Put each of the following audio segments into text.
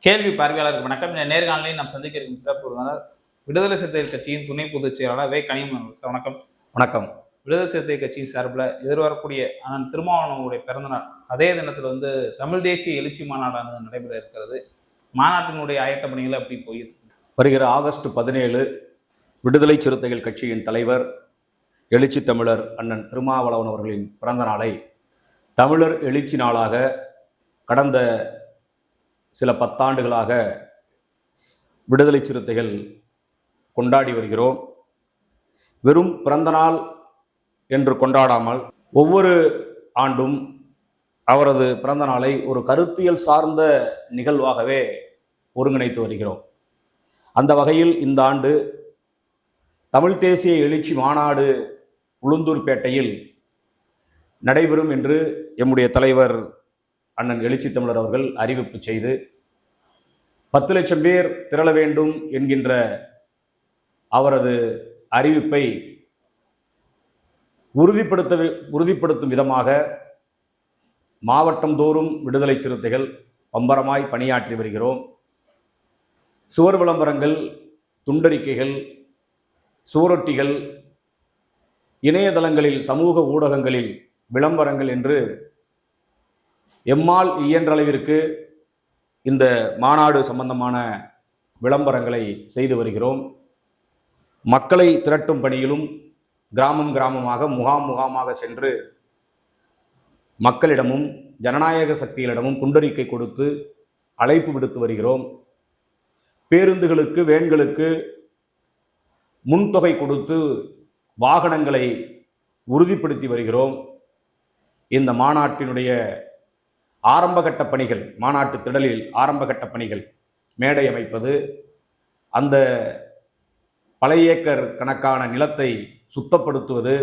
கேள்வி பார்வையாளருக்கு வணக்கம். இந்த நேர்காணலில் நாம் சந்திக்க இருக்கும் சிறப்பு விருந்தினர் விடுதலை சிறுத்தைகள் கட்சியின் துணை பொதுச் செயலாளர் வே கனியன் சார். வணக்கம். வணக்கம். விடுதலை சிறுத்தைகள் கட்சியின் சார்பில் எதிர்வரக்கூடிய அண்ணன் திருமாவளவனுடைய பிறந்தநாள் அதே தினத்தில் தமிழ் தேசிய எழுச்சி மாநாடானது நடைபெற இருக்கிறது. மாநாட்டினுடைய ஆயத்த பணிகள் அப்படி போயிருக்கு. வருகிற ஆகஸ்ட் 17 விடுதலை சிறுத்தைகள் கட்சியின் தலைவர் எழுச்சி தமிழர் அண்ணன் திருமாவளவன் அவர்களின் பிறந்த நாளை தமிழர் எழுச்சி நாளாக கடந்த சில பத்தாண்டுகளாக விடுதலை சிறுத்தைகள் கொண்டாடி வருகிறோம். வெறும் பிறந்த நாள் என்று கொண்டாடாமல் ஒவ்வொரு ஆண்டும் அவரது பிறந்த நாளை ஒரு கருத்தியல் சார்ந்த நிகழ்வாகவே ஒருங்கிணைத்து வருகிறோம். அந்த வகையில் இந்த ஆண்டு தமிழ் தேசிய எழுச்சி மாநாடு உளுந்தூர்பேட்டையில் நடைபெறும் என்று எம்முடைய தலைவர் அண்ணன் எழுச்சி தமிழர் அவர்கள் அறிவிப்பு செய்து 10 லட்சம் பேர் திரள வேண்டும் என்கின்ற அவரது அறிவிப்பை உறுதிப்படுத்தும் விதமாக மாவட்டம் தோறும் விடுதலை சிறுத்தைகள் பம்பரமாய் பணியாற்றி வருகிறோம். சுவர் விளம்பரங்கள், துண்டறிக்கைகள், சுவரொட்டிகள், இணையதளங்களில், சமூக ஊடகங்களில் விளம்பரங்கள் என்று எம்மால் இயன்ற அளவிற்கு இந்த மாநாடு சம்பந்தமான விளம்பரங்களை செய்து வருகிறோம். மக்களை திரட்டும் பணியிலும் கிராமம் கிராமமாக முகாமாக சென்று மக்களிடமும் ஜனநாயக சக்திகளிடமும் துண்டறிக்கை கொடுத்து அழைப்பு விடுத்து வருகிறோம். பேருந்துகளுக்கு, வேன்களுக்கு முன்தொகை கொடுத்து வாகனங்களை உறுதிப்படுத்தி வருகிறோம். இந்த மாநாட்டினுடைய ஆரம்பகட்ட பணிகள், மாநாட்டு திடலில் ஆரம்பகட்ட பணிகள், மேடை அமைப்பது, அந்த பல ஏக்கர் கணக்கான நிலத்தை சுத்தப்படுத்துவது,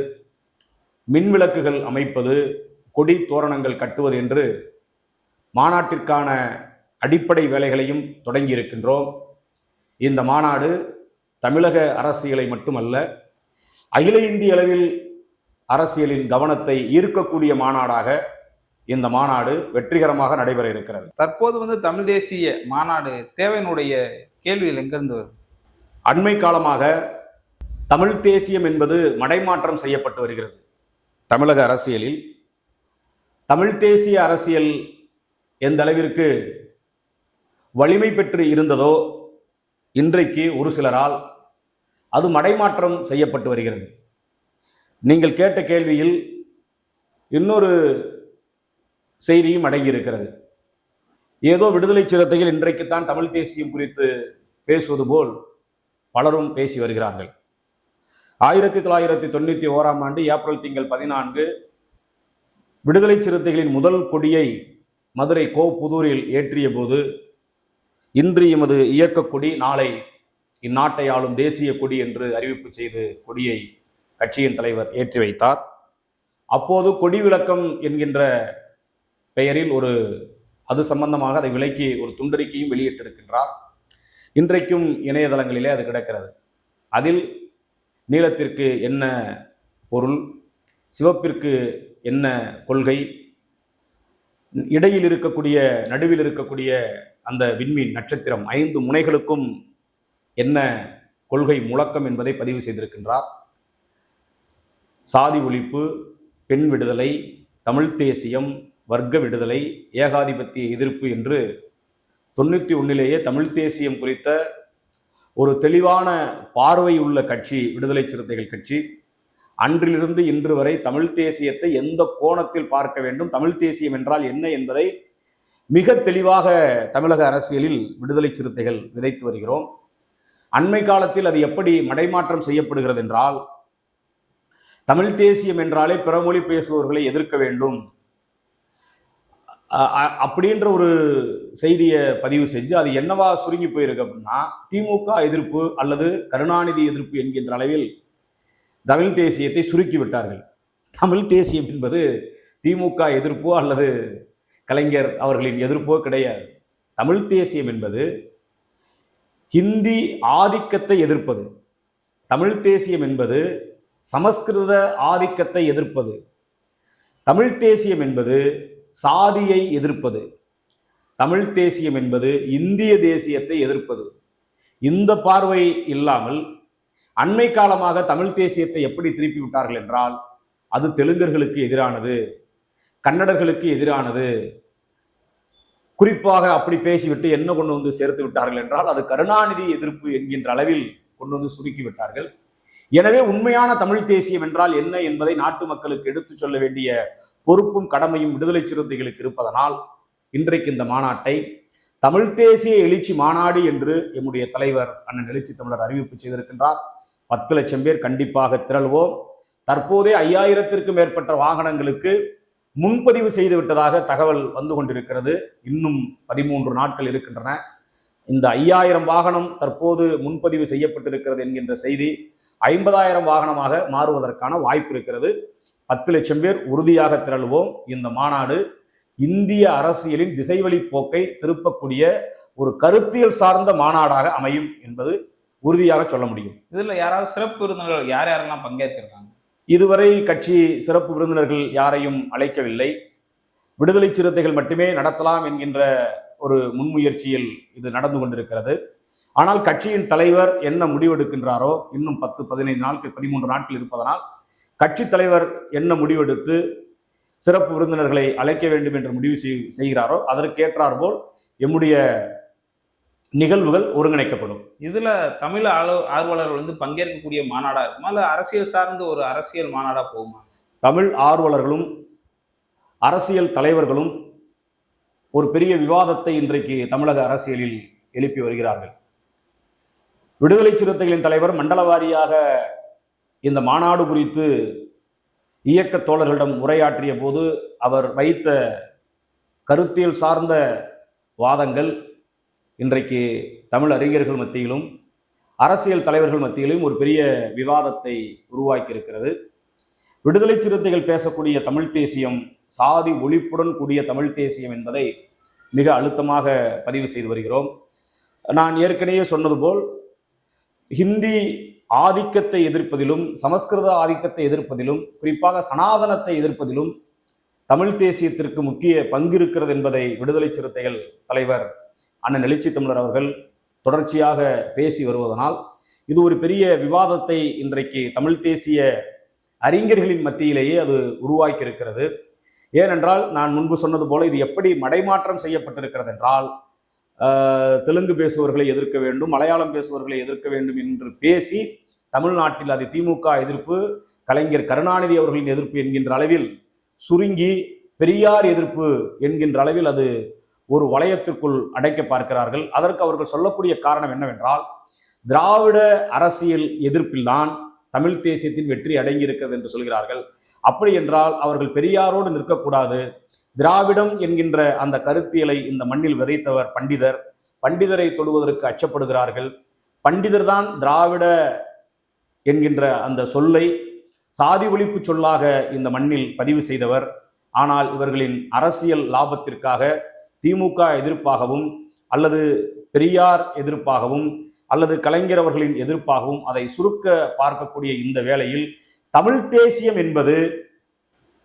மின்விளக்குகள் அமைப்பது, கொடி தோரணங்கள் கட்டுவது என்று மாநாட்டிற்கான அடிப்படை வேலைகளையும் தொடங்கி இருக்கின்றோம். இந்த மாநாடு தமிழக அரசியலை மட்டுமல்ல, அகில இந்திய அளவில் அரசியலின் கவனத்தை ஈர்க்கக்கூடிய மாநாடாக இந்த மாநாடு வெற்றிகரமாக நடைபெற இருக்கிறது. தற்போது தமிழ் தேசிய மாநாடு தேவையினுடைய கேள்விகள் எங்கிருந்து வருது? அண்மை காலமாக தமிழ் தேசியம் என்பது மடைமாற்றம் செய்யப்பட்டு வருகிறது. தமிழக அரசியலில் தமிழ் தேசிய அரசியல் எந்த அளவிற்கு வலிமை பெற்று இருந்ததோ இன்றைக்கு ஒரு சிலரால் அது மடைமாற்றம் செய்யப்பட்டு வருகிறது. நீங்கள் கேட்ட கேள்வியில் இன்னொரு செய்தியும் அடங்கியிருக்கிறது. ஏதோ விடுதலை சிறுத்தைகள் இன்றைக்குத்தான் தமிழ் தேசியம் குறித்து பேசுவது போல் பலரும் பேசி வருகிறார்கள். 1991 ஏப்ரல் திங்கள் 14 விடுதலை சிறுத்தைகளின் முதல் கொடியை மதுரை புதூரில் ஏற்றிய போது, இன்று எமது இயக்க கொடி, நாளை இந்நாட்டை ஆளும் தேசிய கொடி என்று அறிவிப்பு செய்து கொடியை கட்சியின் தலைவர் ஏற்றி வைத்தார். அப்போது கொடி விளக்கம் என்கின்ற பெயரில் அது சம்பந்தமாக அதை விலக்கி ஒரு துண்டறிக்கையும் வெளியிட்டிருக்கின்றார். இன்றைக்கும் இணையதளங்களிலே அது கிடக்கிறது. அதில் நீலத்திற்கு என்ன பொருள், சிவப்பிற்கு என்ன கொள்கை, இடையில் இருக்கக்கூடிய, நடுவில் இருக்கக்கூடிய அந்த விண்மீன் நட்சத்திரம் 5 முனைகளுக்கும் என்ன கொள்கை முழக்கம் என்பதை பதிவு செய்திருக்கின்றார். சாதி ஒழிப்பு, பெண் விடுதலை, தமிழ் தேசியம், வர்க்க விடுதலை, ஏகாதிபத்திய எதிர்ப்பு என்று 91 தமிழ் தேசியம் குறித்த ஒரு தெளிவான பார்வை உள்ள கட்சி விடுதலை சிறுத்தைகள் கட்சி. அன்றிலிருந்து இன்று வரை தமிழ் தேசியத்தை எந்த கோணத்தில் பார்க்க வேண்டும், தமிழ் தேசியம் என்றால் என்ன என்பதை மிக தெளிவாக தமிழக அரசியலில் விடுதலை சிறுத்தைகள் விதைத்து வருகிறோம். அண்மை காலத்தில் அது எப்படி மடைமாற்றம் செய்யப்படுகிறது என்றால், தமிழ் தேசியம் என்றாலே பிறமொழி பேசுபவர்களை எதிர்க்க வேண்டும் அப்படின்ற ஒரு செய்தியை பதிவு செஞ்சு அது என்னவா சுருங்கி போயிருக்கு அப்படின்னா, திமுக எதிர்ப்பு அல்லது கருணாநிதி எதிர்ப்பு என்கின்ற அளவில் தமிழ் தேசியத்தை சுருக்கி விட்டார்கள். தமிழ் தேசியம் என்பது திமுக எதிர்ப்போ அல்லது கலைஞர் அவர்களின் எதிர்ப்போ கிடையாது. தமிழ் தேசியம் என்பது ஹிந்தி ஆதிக்கத்தை எதிர்ப்பது. தமிழ் தேசியம் என்பது சமஸ்கிருத ஆதிக்கத்தை எதிர்ப்பது. தமிழ் தேசியம் என்பது சாதியை எதிர்ப்பது. தமிழ் தேசியம் என்பது இந்திய தேசியத்தை எதிர்ப்பது. இந்த பார்வை இல்லாமல் அண்மை காலமாக தமிழ் தேசியத்தை எப்படி திருப்பி விட்டார்கள் என்றால், அது தெலுங்கர்களுக்கு எதிரானது, கன்னடர்களுக்கு எதிரானது, குறிப்பாக அப்படி பேசிவிட்டு என்ன கொண்டு வந்து சேர்த்து விட்டார்கள் என்றால் அது கருணாநிதி எதிர்ப்பு என்கின்ற அளவில் கொண்டு வந்து சுருக்கி விட்டார்கள். எனவே உண்மையான தமிழ் தேசியம் என்றால் என்ன என்பதை நாட்டு மக்களுக்கு எடுத்துச் சொல்ல வேண்டிய பொறுப்பும் கடமையும் விடுதலை சிறுத்தைகளுக்கு இருப்பதனால் இன்றைக்கு இந்த மாநாட்டை தமிழ் தேசிய எழுச்சி மாநாடு என்று எம்முடைய தலைவர் அண்ணன் எழுச்சி தமிழர் அறிவிப்பு செய்திருக்கின்றார். 10 லட்சம் பேர் கண்டிப்பாக திரள்வோம். தற்போதே 5000த்திற்கும் மேற்பட்ட வாகனங்களுக்கு முன்பதிவு செய்து விட்டதாக தகவல் வந்து கொண்டிருக்கிறது. இன்னும் 13 நாட்கள் இருக்கின்றன. இந்த 5000 வாகனம் தற்போது முன்பதிவு செய்யப்பட்டிருக்கிறது என்கின்ற செய்தி 50,000 வாகனமாக மாறுவதற்கான வாய்ப்பு இருக்கிறது. 10 லட்சம் பேர் உறுதியாக திரள்வோம். இந்த மாநாடு இந்திய அரசியலின் திசைவழி போக்கை திருப்பக்கூடிய ஒரு கருத்தியல் சார்ந்த மாநாடாக அமையும் என்பது உறுதியாக சொல்ல முடியும். இதுல யாராவது சிறப்பு விருந்தினர்கள் யாரெல்லாம் பங்கேற்கிறாங்க? இதுவரை கட்சி சிறப்பு விருந்தினர்கள் யாரையும் அழைக்கவில்லை. விடுதலை சிறுத்தைகள் மட்டுமே நடத்தலாம் என்கின்ற ஒரு முன்முயற்சியில் இது நடந்து கொண்டிருக்கிறது. ஆனால் கட்சியின் தலைவர் என்ன முடிவெடுக்கின்றாரோ, இன்னும் 10-15 நாட்கள் 13 நாட்கள் இருப்பதனால் கட்சி தலைவர் என்ன முடிவெடுத்து சிறப்பு விருந்தினர்களை அழைக்க வேண்டும் என்று முடிவு செய்கிறாரோ அதற்கேற்றார் போல் எம்முடைய நிகழ்வுகள் ஒருங்கிணைக்கப்படும். இதுல தமிழ் ஆர்வலர்கள் பங்கேற்கக்கூடிய மாநாடா இருக்குமா, இல்ல அரசியல் சார்ந்த ஒரு அரசியல் மாநாடா போகுமா? தமிழ் ஆர்வலர்களும் அரசியல் தலைவர்களும் ஒரு பெரிய விவாதத்தை இன்றைக்கு தமிழக அரசியலில் எழுப்பி வருகிறார்கள். விடுதலை சிறுத்தைகளின் தலைவர் மண்டல வாரியாக இந்த மாநாடு குறித்து இயக்க தோழர்களிடம் உரையாற்றிய போது அவர் வைத்த கருத்தியல் சார்ந்த வாதங்கள் இன்றைக்கு தமிழ் அறிஞர்கள் மத்தியிலும் அரசியல் தலைவர்கள் மத்தியிலும் ஒரு பெரிய விவாதத்தை உருவாக்கி இருக்கிறது. விடுதலை சிறுத்தைகள் பேசக்கூடிய தமிழ் தேசியம் சாதி ஒழிப்புடன் கூடிய தமிழ் தேசியம் என்பதை மிக அழுத்தமாக பதிவு செய்து வருகிறோம். நான் ஏற்கனவே சொன்னது போல் ஹிந்தி ஆதிக்கத்தை எதிர்ப்பதிலும் சமஸ்கிருத ஆதிக்கத்தை எதிர்ப்பதிலும் குறிப்பாக சனாதனத்தை எதிர்ப்பதிலும் தமிழ் தேசியத்திற்கு முக்கிய பங்கு இருக்கிறது என்பதை விடுதலை சிறுத்தைகள் தலைவர் அண்ணன் எழுச்சி தமிழர் அவர்கள் தொடர்ச்சியாக பேசி வருவதனால் இது ஒரு பெரிய விவாதத்தை இன்றைக்கு தமிழ் தேசிய அறிஞர்களின் மத்தியிலேயே அது உருவாக்கி இருக்கிறது. ஏனென்றால் நான் முன்பு சொன்னது போல இது எப்படி மடைமாற்றம் செய்யப்பட்டிருக்கிறது என்றால், தெலுங்கு பேசுபவர்களை எதிர்க்க வேண்டும், மலையாளம் பேசுபவர்களை எதிர்க்க வேண்டும் என்று பேசி தமிழ்நாட்டில் அது திமுக எதிர்ப்பு, கலைஞர் கருணாநிதி அவர்களின் எதிர்ப்பு என்கின்ற அளவில் சுருங்கி பெரியார் எதிர்ப்பு என்கின்ற அளவில் அது ஒரு வளையத்திற்குள் அடைக்க பார்க்கிறார்கள். அதற்கு அவர்கள் சொல்லக்கூடிய காரணம் என்னவென்றால், திராவிட அரசியல் எதிர்ப்பில்தான் தமிழ் தேசியத்தின் வெற்றி அடங்கியிருக்கிறது என்று சொல்கிறார்கள். அப்படி என்றால் அவர்கள் பெரியாரோடு நிற்கக்கூடாது. திராவிடம் என்கின்ற அந்த கருத்தியலை இந்த மண்ணில் விதைத்தவர் பண்டிதர். பண்டிதரை தொடுவதற்கு அச்சப்படுகிறார்கள். பண்டிதர் தான் திராவிட என்கின்ற அந்த சொல்லை சாதி ஒழிப்பு சொல்லாக இந்த மண்ணில் பதிவு செய்தவர். ஆனால் இவர்களின் அரசியல் லாபத்திற்காக திமுக எதிர்ப்பாகவும் அல்லது பெரியார் எதிர்ப்பாகவும் அல்லது கலைஞர் அவர்களின் எதிர்ப்பாகவும் அதை சுருக்க பார்க்கக்கூடிய இந்த வேளையில் தமிழ் தேசியம் என்பது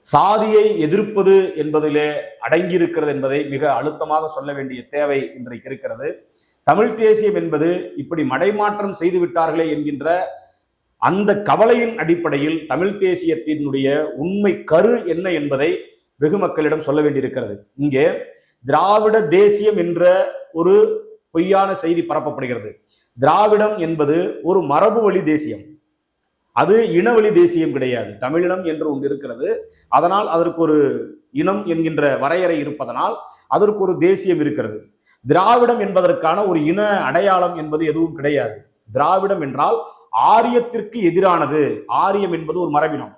சாதியை எதிர்ப்பது என்பதிலே அடங்கியிருக்கிறது என்பதை மிக அழுத்தமாக சொல்ல வேண்டிய தேவை இன்றைக்கு இருக்கிறது. தமிழ் தேசியம் என்பது இப்படி மடைமாற்றம் செய்து விட்டார்களே என்கின்ற அந்த கவலையின் அடிப்படையில் தமிழ் தேசியத்தினுடைய உண்மை கரு என்ன என்பதை வெகு மக்களிடம் சொல்ல வேண்டியிருக்கிறது. இங்கே திராவிட தேசியம் என்ற ஒரு பொய்யான செய்தி பரப்பப்படுகிறது. திராவிடம் என்பது ஒரு மரபு வழி தேசியம், அது இனவழி தேசியம் கிடையாது. தமிழினம் என்று ஒன்று இருக்கிறது, அதனால் அதற்கு ஒரு இனம் என்கின்ற வரையறை இருப்பதனால் அதற்கு ஒரு தேசியம் இருக்கிறது. திராவிடம் என்பதற்கான ஒரு இன அடையாளம் என்பது எதுவும் கிடையாது. திராவிடம் என்றால் ஆரியத்திற்கு எதிரானது. ஆரியம் என்பது ஒரு மரபினம்,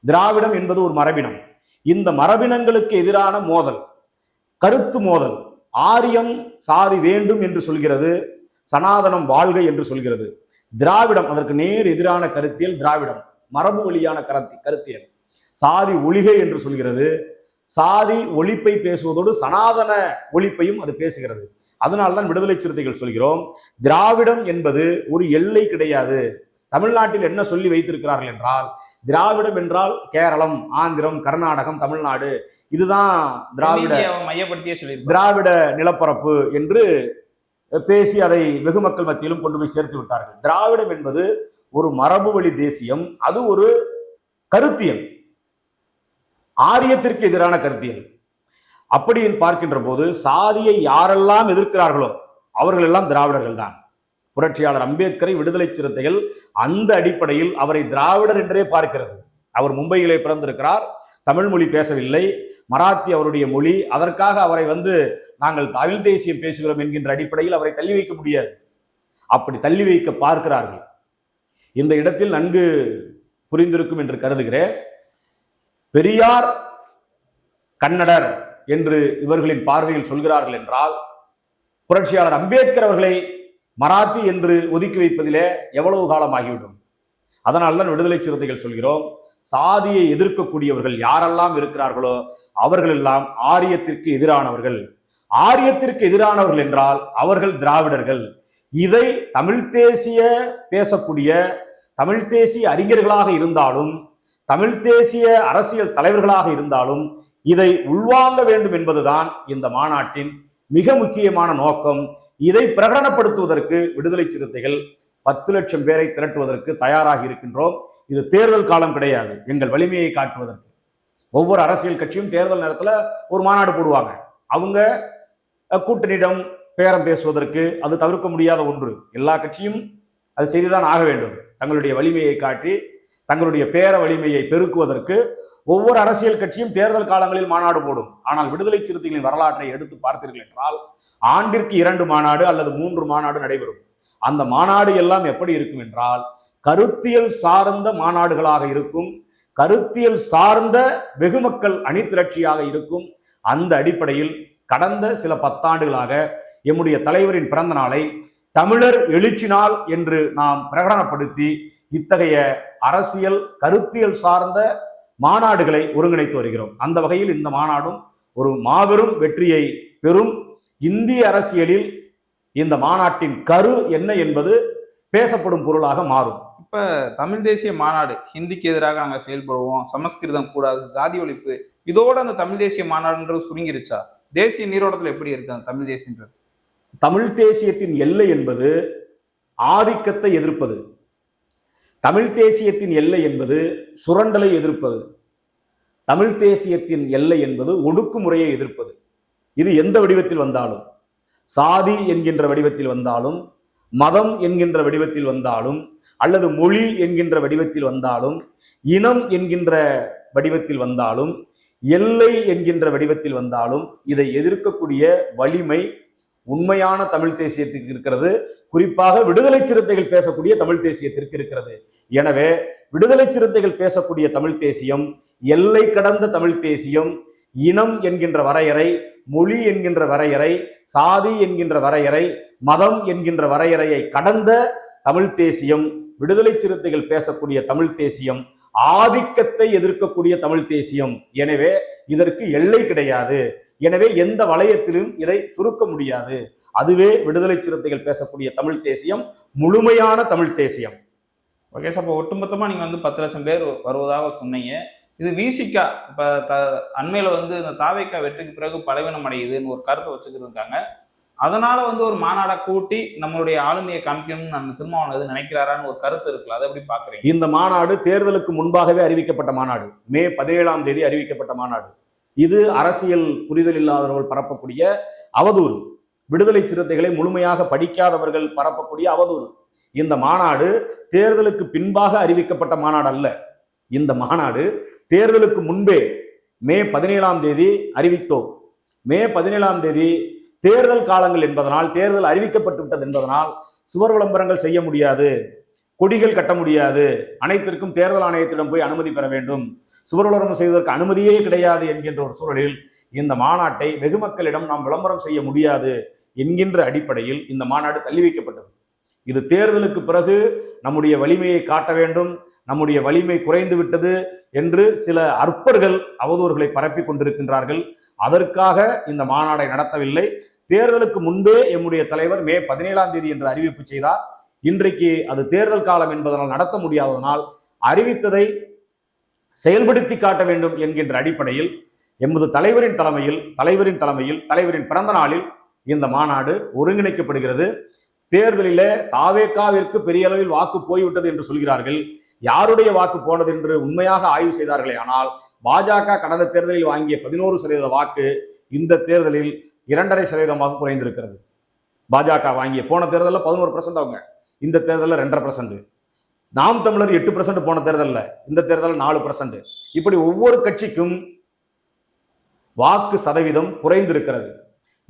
திராவிடம் என்பது ஒரு மரபினம். இந்த மரபினங்களுக்கு எதிரான மோதல், கருத்து மோதல். ஆரியம் சாதி வேண்டும் என்று சொல்கிறது, சனாதனம் வாழ்க என்று சொல்கிறது. திராவிடம் அதற்கு நேர் எதிரான கருத்தியல். திராவிடம் மரபு வழியான கருத்தியல். சாதி ஒழிகை என்று சொல்கிறது. சாதி ஒழிப்பை பேசுவதோடு சனாதன ஒழிப்பையும் அது பேசுகிறது. அதனால்தான் விடுதலை சிறுத்தைகள் சொல்கிறோம், திராவிடம் என்பது ஒரு எல்லை கிடையாது. தமிழ்நாட்டில் என்ன சொல்லி வைத்திருக்கிறார்கள் என்றால், திராவிடம் என்றால் கேரளம், ஆந்திரம், கர்நாடகம், தமிழ்நாடு, இதுதான் மையப்படுத்தியே சொல்லி திராவிட நிலப்பரப்பு என்று பேசி அதை வெகு மக்கள் மத்தியிலும் கொண்டு போய் சேர்த்து விட்டார்கள். திராவிடம் என்பது ஒரு மரபு வழி தேசியம், அது ஒரு கருத்தியல், ஆரியத்திற்கு எதிரான கருத்தியல். அப்படி பார்க்கின்ற போது சாதியை யாரெல்லாம் எதிர்க்கிறார்களோ அவர்கள் எல்லாம் திராவிடர்கள் தான். புரட்சியாளர் அம்பேத்கரை விடுதலை சிறுத்தைகள் அந்த அடிப்படையில் அவரை திராவிடர் என்றே பார்க்கிறது. அவர் மும்பையிலே பிறந்திருக்கிறார், தமிழ் மொழி பேசவில்லை, மராத்தி அவருடைய மொழி, அதற்காக அவரை நாங்கள் தமிழ் தேசியம் பேசுகிறோம் என்கின்ற அடிப்படையில் அவரை தள்ளி வைக்க முடியாது. அப்படி தள்ளி வைக்க பார்க்கிறார்கள். இந்த இடத்தில் நன்கு புரிந்திருக்கும் என்று கருதுகிறேன். பெரியார் கன்னடர் என்று இவர்களின் பார்வையில் சொல்கிறார்கள் என்றால், புரட்சியாளர் அம்பேத்கர் அவர்களை மராத்தி என்று ஒதுக்கி வைப்பதிலே எவ்வளவு காலம் ஆகிவிடும். அதனால்தான் விடுதலை சிறுத்தைகள் சொல்கிறோம், சாதியை எதிர்க்கக்கூடியவர்கள் யாரெல்லாம் இருக்கிறார்களோ அவர்கள் எல்லாம் ஆரியத்திற்கு எதிரானவர்கள். ஆரியத்திற்கு எதிரானவர்கள் என்றால் அவர்கள் திராவிடர்கள். இதை தமிழ் தேசிய பேசக்கூடிய தமிழ் தேசிய அறிஞர்களாக இருந்தாலும், தமிழ் தேசிய அரசியல் தலைவர்களாக இருந்தாலும் இதை உள்வாங்க வேண்டும் என்பதுதான் இந்த மாநாட்டின் மிக முக்கியமான நோக்கம். இதை பிரகடனப்படுத்துவதற்கு விடுதலை சிறுத்தைகள் 10 லட்சம் பேரை திரட்டுவதற்கு தயாராக இருக்கின்றோம். இது தேர்தல் காலம் கிடையாது, எங்கள் வலிமையை காட்டுவதற்கு. ஒவ்வொரு அரசியல் கட்சியும் தேர்தல் நேரத்தில் ஒரு மாநாடு போடுவாங்க. அவங்க கூட்டணியிடம் பேரம் பேசுவதற்கு அது தவிர்க்க முடியாத ஒன்று. எல்லா கட்சியும் அது செய்துதான் ஆக வேண்டும். தங்களுடைய வலிமையை காட்டி தங்களுடைய பேர வலிமையை பெருக்குவதற்கு ஒவ்வொரு அரசியல் கட்சியும் தேர்தல் காலங்களில் மாநாடு போடும். ஆனால் விடுதலை சிறுத்தைகளின் வரலாற்றை எடுத்து பார்த்தீர்கள் என்றால் ஆண்டிற்கு 2 மாநாடு அல்லது 3 மாநாடு நடைபெறும். அந்த மாநாடு எல்லாம் எப்படி இருக்கும் என்றால் கருத்தியல் சார்ந்த மாநாடுகளாக இருக்கும், கருத்தியல் சார்ந்த வெகுமக்கள் அணிதிரட்சியாக இருக்கும். அந்த அடிப்படையில் கடந்த சில 10 ஆண்டுகளாக எம்முடைய தலைவரின் பிறந்த நாளை தமிழர் எழுச்சி நாள் என்று நாம் பிரகடனப்படுத்தி இத்தகைய அரசியல் கருத்தியல் சார்ந்த மாநாடுகளை ஒருங்கிணைத்து வருகிறோம். அந்த வகையில் இந்த மாநாடும் ஒரு மாபெரும் வெற்றியை பெறும். இந்திய அரசியலில் இந்த மாநாட்டின் கரு என்ன என்பது பேசப்படும் பொருளாக மாறும். இப்ப தமிழ் தேசிய மாநாடு, ஹிந்திக்கு எதிராக நாங்கள் செயல்படுவோம், சமஸ்கிருதம் கூடாது, ஜாதி ஒழிப்பு, இதோட அந்த தமிழ் தேசிய மாநாடுன்றது சுருங்கிருச்சா? தேசிய நீரோட்டத்தில் எப்படி இருக்கு அந்த தமிழ் தேசியன்றது? தமிழ் தேசியத்தின் எல்லை என்பது ஆதிக்கத்தை எதிர்ப்பது. தமிழ் தேசியத்தின் எல்லை என்பது சுரண்டலை எதிர்ப்பது. தமிழ் தேசியத்தின் எல்லை என்பது ஒடுக்குமுறையை எதிர்ப்பது. இது எந்த வடிவத்தில் வந்தாலும், சாதி என்கின்ற வடிவத்தில் வந்தாலும், மதம் என்கின்ற வடிவத்தில் வந்தாலும், அல்லது மொழி என்கின்ற வடிவத்தில் வந்தாலும், இனம் என்கின்ற வடிவத்தில் வந்தாலும், எல்லை என்கின்ற வடிவத்தில் வந்தாலும் இதை எதிர்க்கக்கூடிய வலிமை உண்மையான தமிழ் தேசியத்திற்கு இருக்கிறது. குறிப்பாக விடுதலை சிறுத்தைகள் பேசக்கூடிய தமிழ் தேசியத்திற்கு இருக்கிறது. எனவே விடுதலை சிறுத்தைகள் பேசக்கூடிய தமிழ் தேசியம் எல்லை கடந்த தமிழ் தேசியம். இனம் என்கின்ற வரையறை, மொழி என்கின்ற வரையறை, சாதி என்கின்ற வரையறை, மதம் என்கின்ற வரையறையை கடந்த தமிழ் தேசியம். விடுதலை சிறுத்தைகள் பேசக்கூடிய தமிழ் தேசியம் ஆதிக்கத்தை எதிர்க்கக்கூடிய தமிழ் தேசியம். எனவே இதற்கு எல்லை கிடையாது. எனவே எந்த வளையத்திலும் இதை சுருக்க முடியாது. அதுவே விடுதலை சிறுத்தைகள் பேசக்கூடிய தமிழ் தேசியம், முழுமையான தமிழ் தேசியம். ஓகே சார், இப்போ ஒட்டுமொத்தமாக நீங்கள் 10 லட்சம் பேர் வருவதாக சொன்னீங்க. இது விசிகா இப்போ அண்மையில் இந்த தாவேக்கா வெற்றிக்கு பிறகு பலவீனம் அடையுதுன்னு ஒரு கருத்தை வச்சுக்கிட்டு இருக்காங்க. அதனால ஒரு மாநாடை கூட்டி நம்மளுடைய ஆளுமையை காமிக்கணும்னு நம்ம திருமாவளவன் நினைக்கிறாரான்னு ஒரு கருத்து இருக்குல்ல, அதை எப்படி பாக்குறீங்க? இந்த மாநாடு தேர்தலுக்கு முன்பாகவே அறிவிக்கப்பட்ட மாநாடு, மே 17ஆம் தேதி அறிவிக்கப்பட்ட மாநாடு. இது அரசியல் புரிதல் இல்லாதவர்கள் பரப்பக்கூடிய அவதூறு, விடுதலை சிறுத்தைகளை முழுமையாக படிக்காதவர்கள் பரப்பக்கூடிய அவதூறு. இந்த மாநாடு தேர்தலுக்கு பின்பாக அறிவிக்கப்பட்ட மாநாடு அல்ல. இந்த மாநாடு தேர்தலுக்கு முன்பே மே 17ஆம் தேதி அறிவித்தோம். மே 17ஆம் தேதி தேர்தல் காலங்கள் என்பதனால், தேர்தல் அறிவிக்கப்பட்டு விட்டது என்பதனால் சுவர் விளம்பரங்கள் செய்ய முடியாது, கொடிகள் கட்ட முடியாது, அனைத்திற்கும் தேர்தல் ஆணையத்திடம் போய் அனுமதி பெற வேண்டும், சுவர் விளம்பரம் செய்வதற்கு அனுமதியே கிடையாது என்கின்ற ஒரு சூழலில் இந்த மாநாட்டை வெகு மக்களிடம் நாம் விளம்பரம் செய்ய முடியாது என்கின்ற அடிப்படையில் இந்த மாநாடு தள்ளி வைக்கப்பட்டது. இது தேர்தலுக்கு பிறகு நம்முடைய வலிமையை காட்ட வேண்டும், நம்முடைய வலிமை குறைந்து விட்டது என்று சில அற்பர்கள் அவதூறுகளை பரப்பி கொண்டிருக்கின்றார்கள். அதற்காக இந்த மாநாடை நடத்தவில்லை. தேர்தலுக்கு முன்பே எம்முடைய தலைவர் மே 17ஆம் தேதி என்று அறிவிப்பு செய்தார். இன்றைக்கு அது தேர்தல் காலம் என்பதனால் நடத்த முடியாததனால் அறிவித்ததை செயல்படுத்தி காட்ட வேண்டும் என்கின்ற அடிப்படையில் எமது தலைவரின் தலைவரின் பிறந்த நாளில் இந்த மாநாடு ஒருங்கிணைக்கப்படுகிறது. தேர்தலில் தாவேகாவிற்கு பெரிய அளவில் வாக்கு போய்விட்டது என்று சொல்கிறார்கள். யாருடைய வாக்கு போனது என்று உண்மையாக ஆய்வு செய்தார்களே ஆனால் பாஜக கடந்த தேர்தலில் வாங்கிய 11% வாக்கு இந்த தேர்தலில் 2.5% குறைந்திருக்கிறது. பாஜக வாங்கிய போன தேர்தலில் 11% அவங்க, இந்த தேர்தலில் 2.5%. நாம் தமிழர் 8% போன தேர்தலில், இந்த தேர்தலில் 4%. இப்படி ஒவ்வொரு கட்சிக்கும் வாக்கு சதவீதம் குறைந்திருக்கிறது.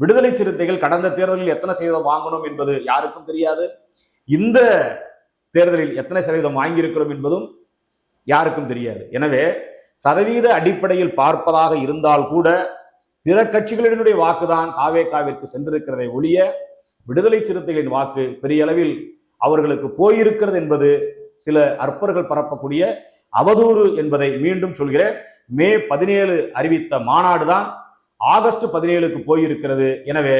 விடுதலை சிறுத்தைகள் கடந்த தேர்தலில் எத்தனை சதவீதம் வாங்கணும் என்பது யாருக்கும் தெரியாது. இந்த தேர்தலில் எத்தனை சதவீதம் வாங்கியிருக்கிறோம் என்பதும் யாருக்கும் தெரியாது. எனவே சதவீத அடிப்படையில் பார்ப்பதாக இருந்தால் கூட பிற கட்சிகளினுடைய வாக்குதான் தாவேகாவிற்கு சென்றிருக்கிறதை ஒழிய விடுதலை சிறுத்தைகளின் வாக்கு பெரிய அளவில் அவர்களுக்கு போயிருக்கிறது என்பது சில அற்பர்கள் பரப்பக்கூடிய அவதூறு என்பதை மீண்டும் சொல்கிறேன். மே 17 அறிவித்த மாநாடு தான் ஆகஸ்ட் 17க்கு போயிருக்கிறது. எனவே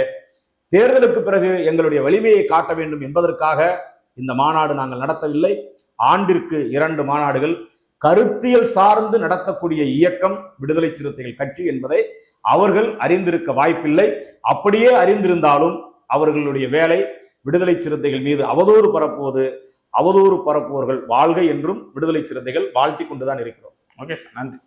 தேர்தலுக்கு பிறகு எங்களுடைய வலிமையை காட்ட வேண்டும் என்பதற்காக இந்த மாநாடு நாங்கள் நடத்தவில்லை. ஆண்டிற்கு 2 மாநாடுகள் கருத்தியல் சார்ந்து நடத்தக்கூடிய இயக்கம் விடுதலை சிறுத்தைகள் கட்சி என்பதை அவர்கள் அறிந்திருக்க வாய்ப்பில்லை. அப்படியே அறிந்திருந்தாலும் அவர்களுடைய வேலை விடுதலை சிறுத்தைகள் மீது அவதூறு பரப்புவது. அவதூறு பரப்புவர்கள் வாழ்க என்றும் விடுதலை சிறுத்தைகள் வாழ்த்தி கொண்டுதான் இருக்கிறோம். ஓகே சார், நன்றி.